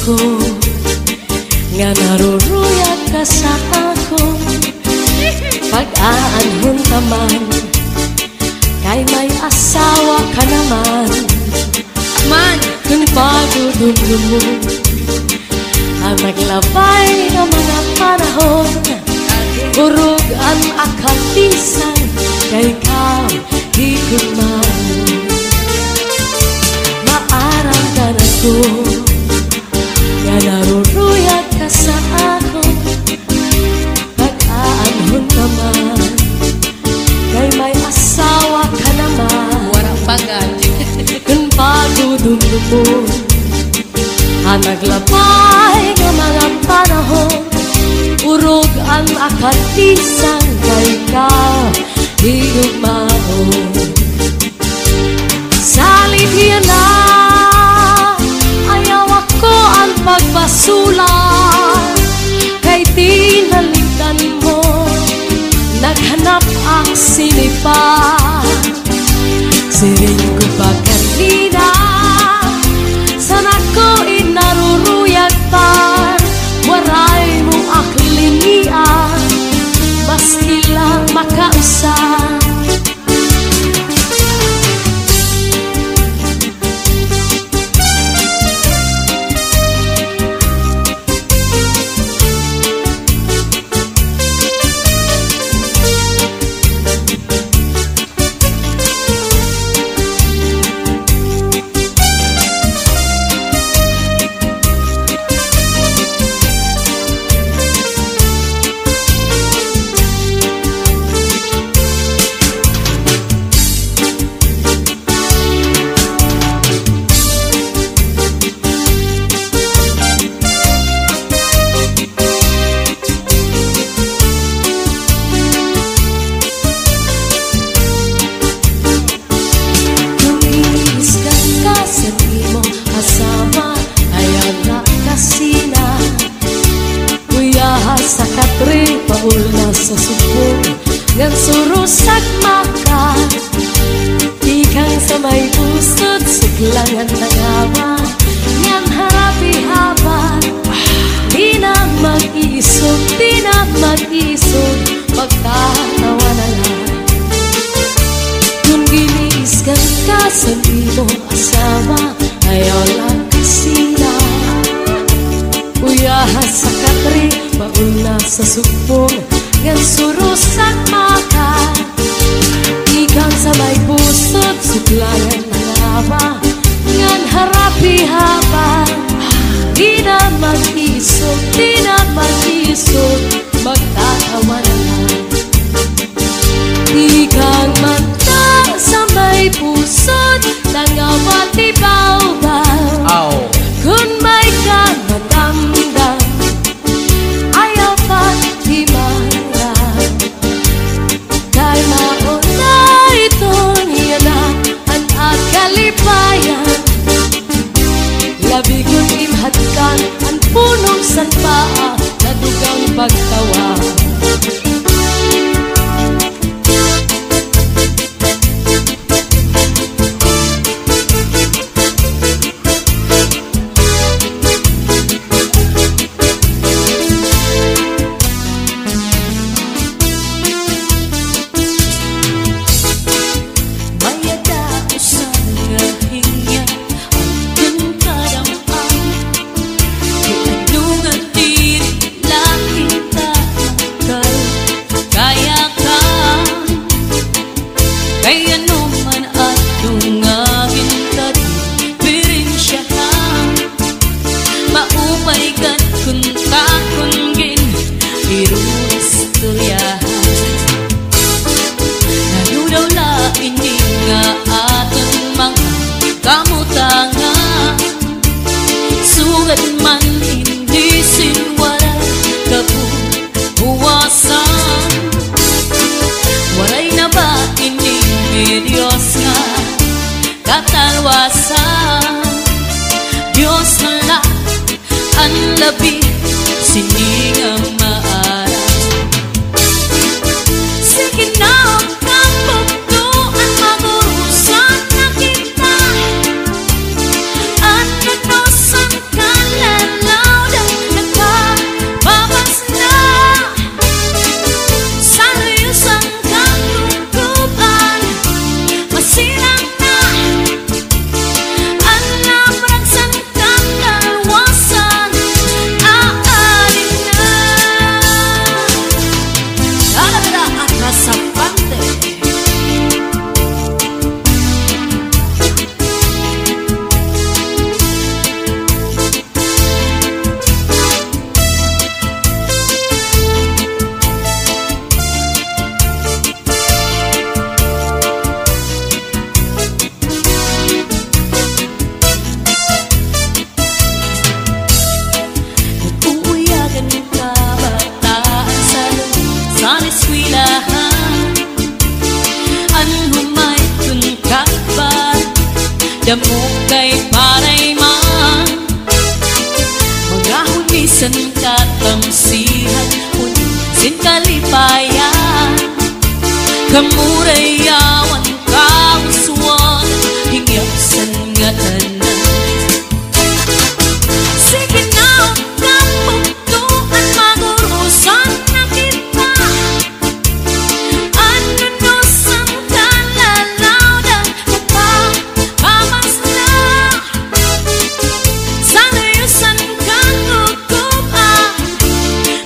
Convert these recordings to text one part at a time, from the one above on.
ko nga naruruyag ka sa ako. Pag-aanhon ka man, kay may asawa ka naman. Man, Kung pagdudumdum mo ang naglabay ng mga panahon, urog ang akatisan, kay ikaw higugman. Maaramdaman ko nga naruruyag ka sa ako. Pag-aanhon ka man, kay may asawa ka naman. warang pagad. Kung pagdudumdum mo ang naglabay ng mga panahon, urog ang akatisan, kay ikaw higugmaon. Salit yan na, ayaw ako ang pagbasulan, kay tinalikan mo, naghanap ang sinipan. Siring ko pa kanina, sana ko inaruruyag pa, waray mo aklinian, maski lang makausap. Sa katri paul na sa subong ngan surusak maka, ikang sa may pusod siglangan tangawa, ngan harapi haban. Di na mag-isog, di na mag-isog, magkatawa na lang. Kung giniiskan ka sa imo asawa, ayaw lang kasina. Uyahas sa katri pauna sa subong ngan surusak maka, ikang sa may pusod suglangan ng awa, ngan harapi habang. Di na mag-isog, di na mag-isog, magtatawa na lang. Ikang mata sa may pusod ng awa di baw-baw. Kung may ka madamdam, ayaw pa't himalang, kay mauna ito niya na ang agkalipayan. Labi kong imhatkan ang punong sanpaa na dugang pagtawa. Man hindi sinwala kabuwasan, walay na ba ining Diyos nga katalwasan. Diyos na lang ang labi siningang maaral. Sige na ang damo kay paray man mga hunisan katamsihan hunisin kalipayan kamuray yawan kauswan hingyasan nga tanan sige na kapagtuan magurusan na kita ano no sang kalalaw na mapapamas na sana yusan kang hukuman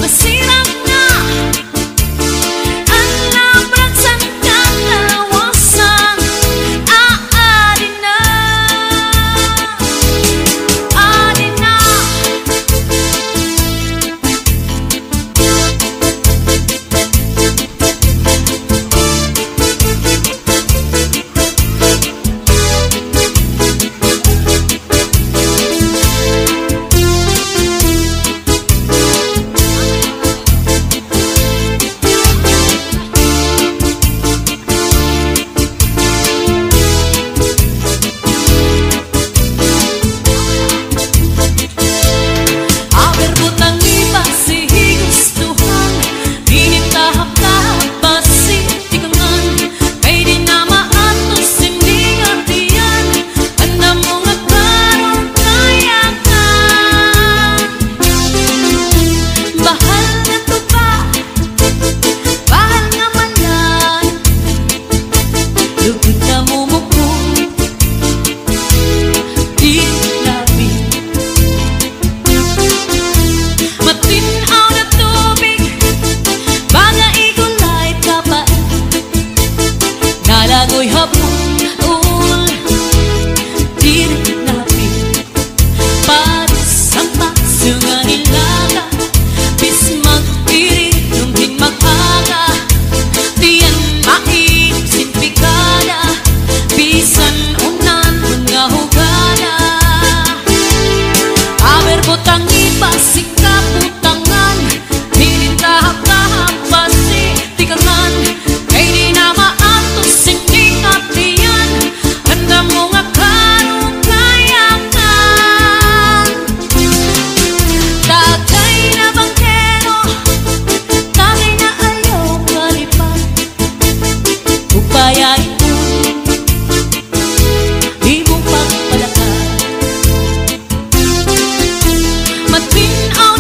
masirap na ang labrat sang kalawasan aadin na adin na Aber butang iba si gustuhan Dinitahap-tahap pa si tikangan Kay di na maatos hindi artiyan Anda mo nga karong kayakan Bahal na to ba? Bahal nga malan Lugod na mumuko Di labi matinaw na tubig baga igulay kapait nalagoy hapon ul dirinapi parisang pasungan nilaga bis magpirit nung din mag-aga tiyan maipsin pikada bisan unan mga hugada aber butang iba si kaputangan Dinitahap-tahap pa si tikangan Kay di na maatos hindi katiyan Handa mo nga karong kayakan Tagay na bangkero Tagay na ayaw kalipat Upaya ito Di mo pagpalakan matinaw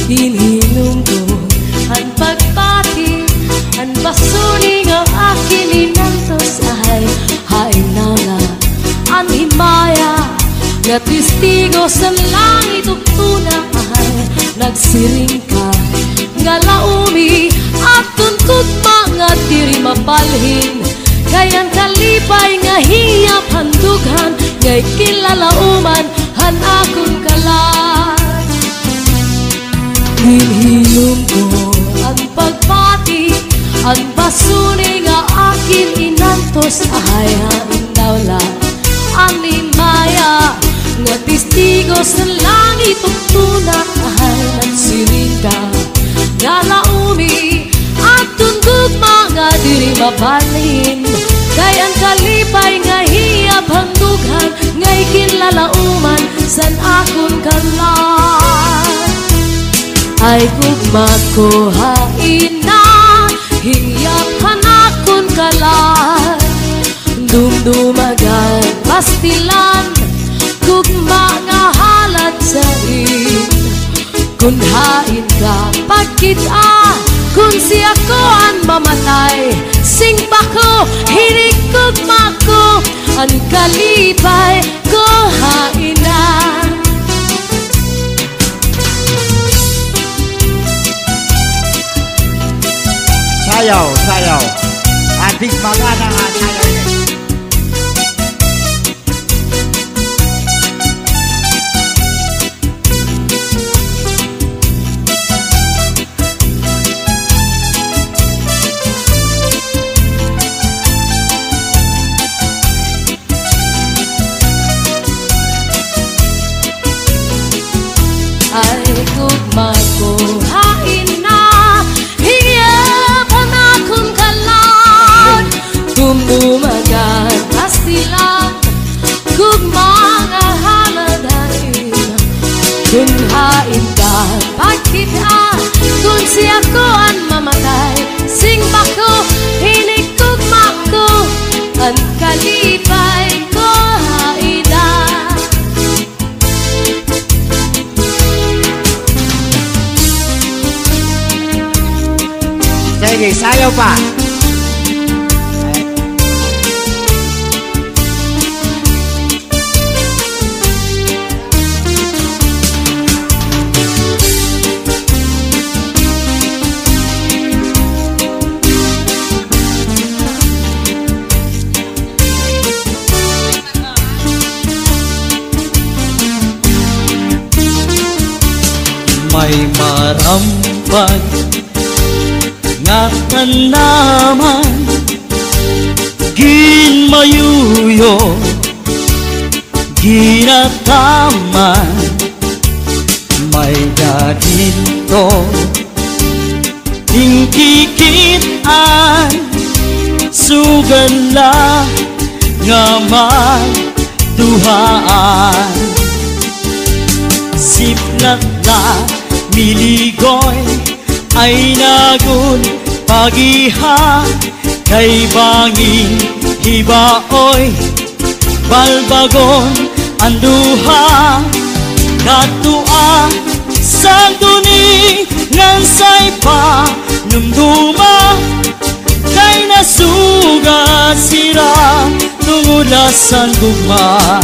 Ininom ko ang pagbati, ang basuning ang akin inantos ay hain na nga ang himaya, nga testigo sa langit ug tuna ay nagsiring ka nga laumi at tuntut mga diri mapalhin, kayan kalipay nga hiyap handughan ngay kilalauman han akong kalan. Hinhilom ko ang pagpati, ang basuri nga akin inantos ay haindawla ang limaya, nga testigo sa langit ug tuna ay nagsiring ka nga laumi at tundog mga diri mabalhin, kay ang kalipay nga hiyap handughan ngay kinlalauman san akong kalan. Ay gugma ko hain na hiyap hanakon kalan, dumdumagan pastilan gugma nga halat sa in. Kun hain ka pagkita, kun siya ko ang mamatay, sing pa ko hinigugma ko ang kalipay ko hain na. Sayaw, sayaw. Adik magana nga sayaw ini. Ay gugma ko hain na hiyap hanakon kalan, dumdumagan pastilan gugma nga haladain. Kun hain ka pagkita, kun siya ko ang mamatay, sing pa ko hinigugma ko ang kalipay ko haida. Sige, sayaw pa. May marampag nga tanaman ginmayuyo ginataman, may dadito tingkikitan sugala nga magduhaan, siplat na miligoy ay nagun pagiha, kay banging hibaoy balbagon anduha, katua sang duni ngansay pa numduma, kay nasuga sira tungod sa gugma.